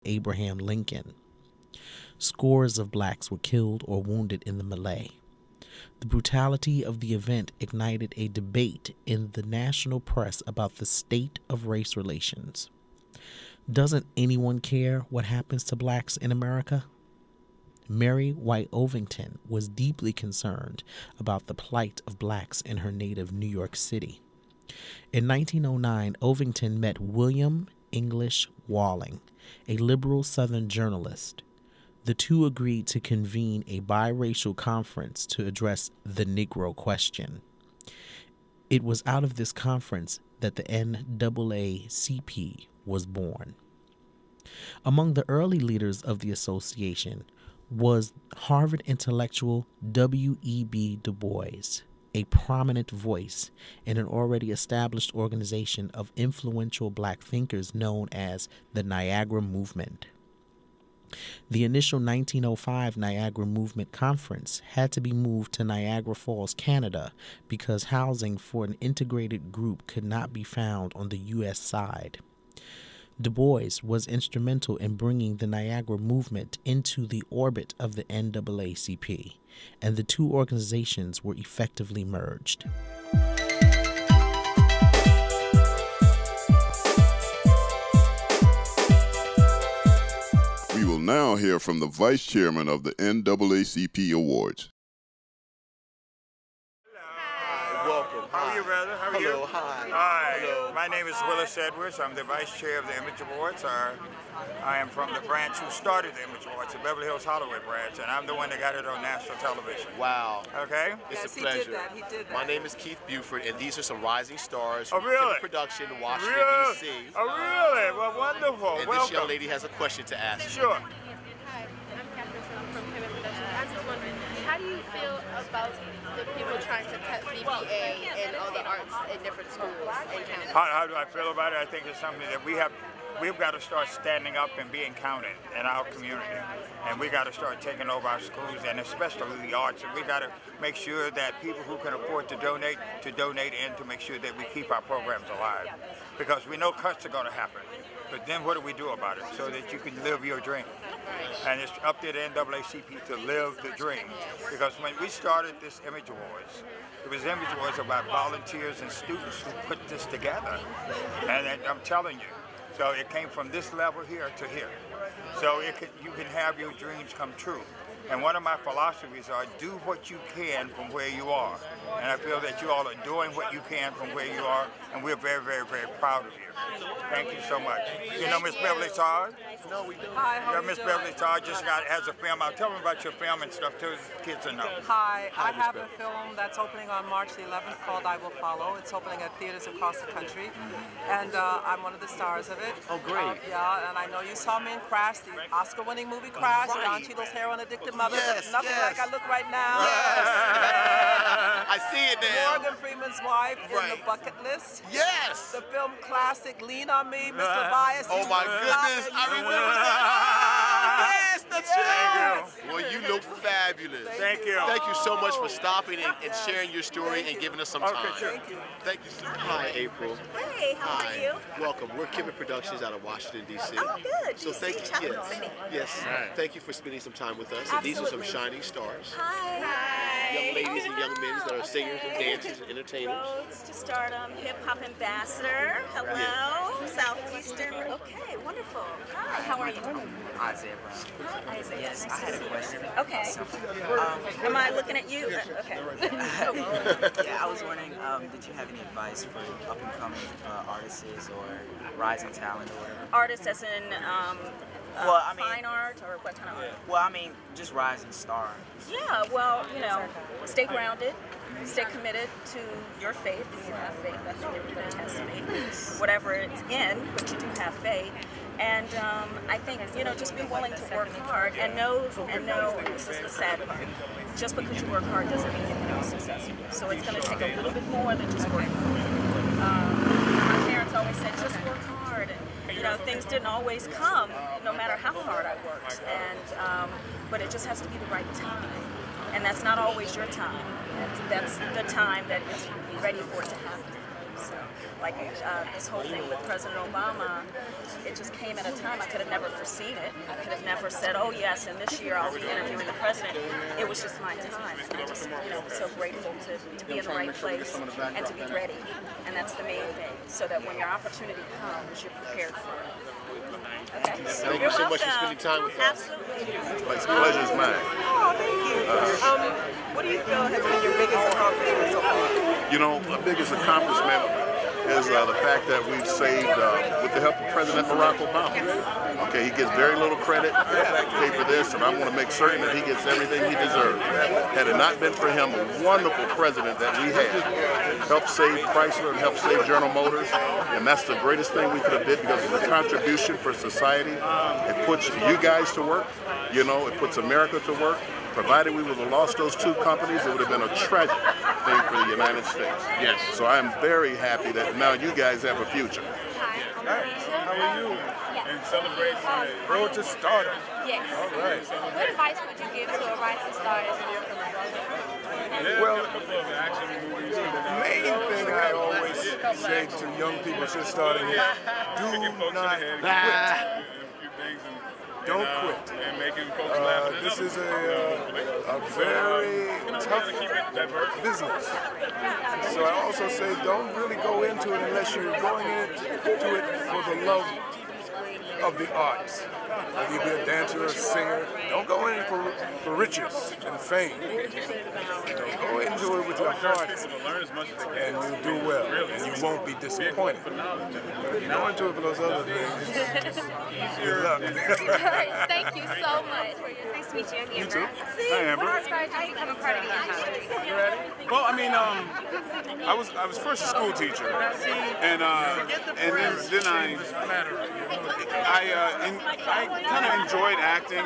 Abraham Lincoln. Scores of blacks were killed or wounded in the melee. The brutality of the event ignited a debate in the national press about the state of race relations. Doesn't anyone care what happens to blacks in America? Mary White Ovington was deeply concerned about the plight of blacks in her native New York City. In 1909, Ovington met William English Walling, a liberal Southern journalist. The two agreed to convene a biracial conference to address the Negro question. It was out of this conference that the NAACP was born. Among the early leaders of the association was Harvard intellectual W.E.B. Du Bois, a prominent voice in an already established organization of influential black thinkers known as the Niagara Movement. The initial 1905 Niagara Movement Conference had to be moved to Niagara Falls, Canada, because housing for an integrated group could not be found on the U.S. side. Du Bois was instrumental in bringing the Niagara Movement into the orbit of the NAACP, and the two organizations were effectively merged. We will now hear from the Vice Chairman of the NAACP Awards. Welcome. How are you, brother? How are you? Hello, hi. Hi. Hello. My name is Willis Edwards. I'm the Vice Chair of the Image Awards. I am from the branch who started the Image Awards, the Beverly Hills Hollywood branch, and I'm the one that got it on national television. Wow. Okay? It's a pleasure. He did that. My name is Keith Buford, and these are some rising stars Oh, from really? production, Washington, Really? D.C. Oh, really? Well, wonderful. And Welcome. this young lady has a question to ask. Sure. Hi, I'm Catherine from Pivot Productions. I was just wondering, how do you feel about the people trying to cut BBA and all the arts in different schools in Canada? How do I feel about it? I think it's something that we've got to start standing up and being counted in our community. And we got to start taking over our schools, and especially the arts. And we got to make sure that people who can afford to donate in to make sure that we keep our programs alive. Because we know cuts are going to happen. But then what do we do about it so that you can live your dream? And it's up to the NAACP to live the dream. Because when we started this Image Awards, it was Image Awards about volunteers and students who put this together. And I'm telling you, so it came from this level here to here. So you can have your dreams come true. And one of my philosophies are do what you can from where you are. And I feel that you all are doing what you can from where you are, and we're very, very, very proud of you. Thank you so much. You know Miss Beverly Todd? No, we don't. Hi, how Yeah, are you Miss doing? Beverly Todd just has a film out. Tell them about your film and stuff too, so the kids will know. Hi, I Miss have a Beverly. film that's opening on March the 11th called I Will Follow. It's opening at theaters across the country, and I'm one of the stars of it. Oh, great. Yeah, and I know you saw me in Crash, the Oscar-winning movie Crash. Right. Don Cheadle's heroin addicted mother. Yes, Nothing yes. like I look right now. I see it now. Morgan Freeman's wife in Right. The Bucket List. Yes. The film classic Lean on Me, Mr. Bias. Oh my goodness, I remember that. Yes, that's Thank it. Well, you look fabulous. Thank you. Thank you so much for stopping and sharing your story and giving us some time. Okay, sure. Thank you. Thank you, sir. Hi, April. Hey, how Hi. are you? Welcome. We're Kimmett Productions out of Washington, D.C. Oh, good. So DC, thank you. Capital City. Yes. Right. Thank you for spending some time with us. And these are some Absolutely. shining stars. Hi. Young ladies and young men that are singers and dancers and entertainers. Roads to Stardom, Hip Hop Ambassador. Hello. Southeastern. Okay, wonderful. Hi, how are you? Isaiah Brown. Hi, Isaiah. Yes, Nice I to had a see you. question. Okay. Am I looking at you? Okay. Yeah, I was wondering, did you have any advice for up-and-coming artists or rising talent or whatever? Artist as in Well, I mean- fine art or what kind of art? Well, I mean, just rising stars. Yeah, well, stay grounded, stay committed to your faith. If you have faith, I think everybody has faith. Whatever it's in, but you do have faith. And I think, just be willing to work hard and know, this is the sad part, just because you work hard doesn't mean you're going to be successful. So it's going to take a little bit more than just working hard. My parents always said, just work hard. And, things didn't always come, no matter how hard I worked. And but it just has to be the right time. And that's not always your time. That's the time that it's ready for it to happen. So Like this whole thing with President Obama, it just came at a time I could have never foreseen it. I could have never said, oh yes, and this year I'll be interviewing the president. It was just my time. And I was, so grateful to be in the right place and to be ready. And that's the main thing, so that when your opportunity comes, you're prepared for it. Okay. Thank you so much for spending time with us. Absolutely. My pleasure is mine. Oh, thank you. What do you feel has been your biggest accomplishment so far? You know, my biggest accomplishment is the fact that we've saved, with the help of President Barack Obama. Okay, he gets very little credit for this, and I want to make certain that he gets everything he deserves. Had it not been for him, a wonderful president that we had, helped save Chrysler and helped save General Motors, and that's the greatest thing we could have did because of the contribution for society. It puts you guys to work, it puts America to work. Provided we would have lost those two companies, it would have been a tragic thing for the United States. Yes. So I am very happy that now you guys have a future. How are you? And celebrating the road to stardom. Yes. All right. What advice would you give to a rising star? Well, the main thing I always say to young people just starting here, do not quit. Don't quit. This is a very tough business. So I also say don't really go into it unless you're going into it for the love of the arts. Whether you be a dancer or a singer, don't go in for riches and fame. Go into it with your heart and you'll do well and you won't be disappointed. But if you go into it for those other things, good luck. Thank you so much. Nice to meet you, Amber. You too. Hi, Amber. What inspired you to become a part of the industry? Well, I mean, I was first a school teacher, and then I kind of enjoyed acting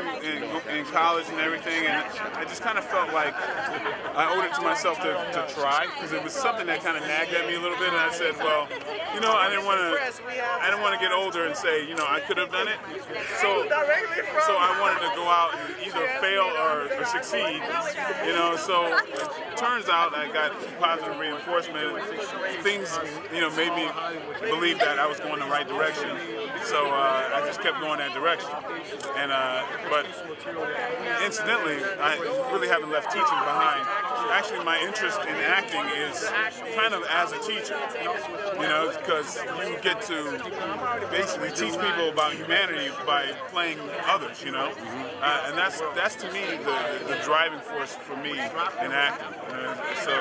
in college and everything, and I just kind of felt like I owed it to myself to try, because it was something that kind of nagged at me a little bit, and I said, well, I didn't want to get older and say, I could have done it, so I wanted to go out and either fail or succeed, so it turns out I got positive reinforcement. Things, made me believe that I was going the right direction, so I just kept going that direction. And but incidentally, I really haven't left teaching behind. Actually, my interest in acting is kind of as a teacher, because you get to basically teach people about humanity by playing others, and that's to me the driving force for me in acting. So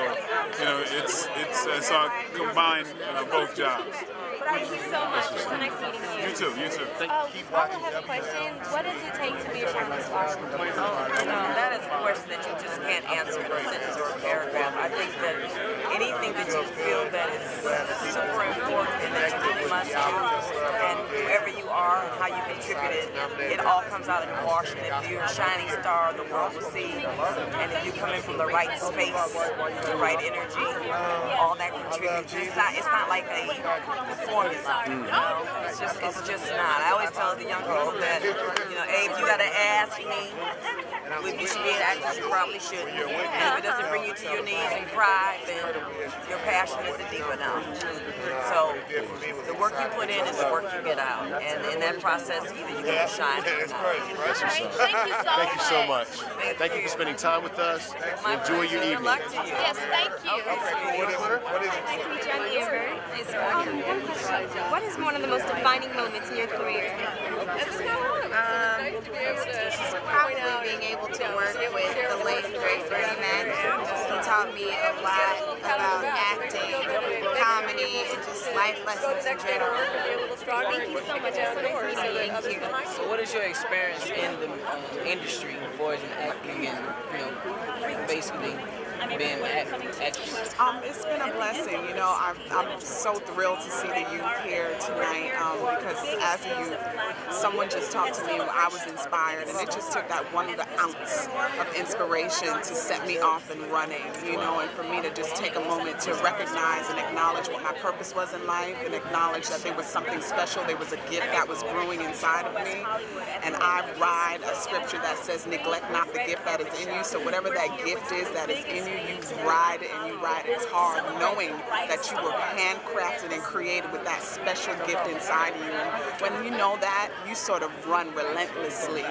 so I combine both jobs. Thank you so much. It's so nice meeting you. You too. I have a question. What does it take to be a shining star? That is a question that you just can't answer in a sentence or a paragraph. I think that anything that you feel that is super important and that you really must do, and whoever you are and how you contributed, it all comes out in the wash. And if you're a shining star, the world will see. And if you come in from the right space, the right energy, all that contributes. It's not like a formula, it's just not. I always tell the young people that, Abe, you gotta ask me if you should be an actress, you probably shouldn't. And if it doesn't bring you to your knees and cry, then your passion isn't deep enough. So the work you put in is the work you get out. And in that process, either you get to shine or not. Thank you so much. Thank you for spending time with us. Enjoy your evening. Yes, thank you. Nice to meet you, I'm Amber. One question. What is one of the most defining moments in your career? Probably being able to work with the late great Bernie Mac. He taught me a lot about acting, comedy, and just life lessons in general. Thank you so much. It's so nice meeting you. So what is your experience in the industry for acting and, basically being actress? It's been a blessing. I'm so thrilled to see the youth here tonight because as a youth, someone just talked to me when I was inspired, and it just took that one little ounce of inspiration to set me off and running, and for me to just take a moment to recognize and acknowledge what my purpose was in life and acknowledge that there was something special, there was a gift that was brewing inside of me. And I ride a scripture that says, neglect not the gift that is in you. So whatever that gift is that is in you ride and you ride it hard, knowing that you were handcrafted and created with that special gift inside of you. And when you know that, you sort of run relentlessly.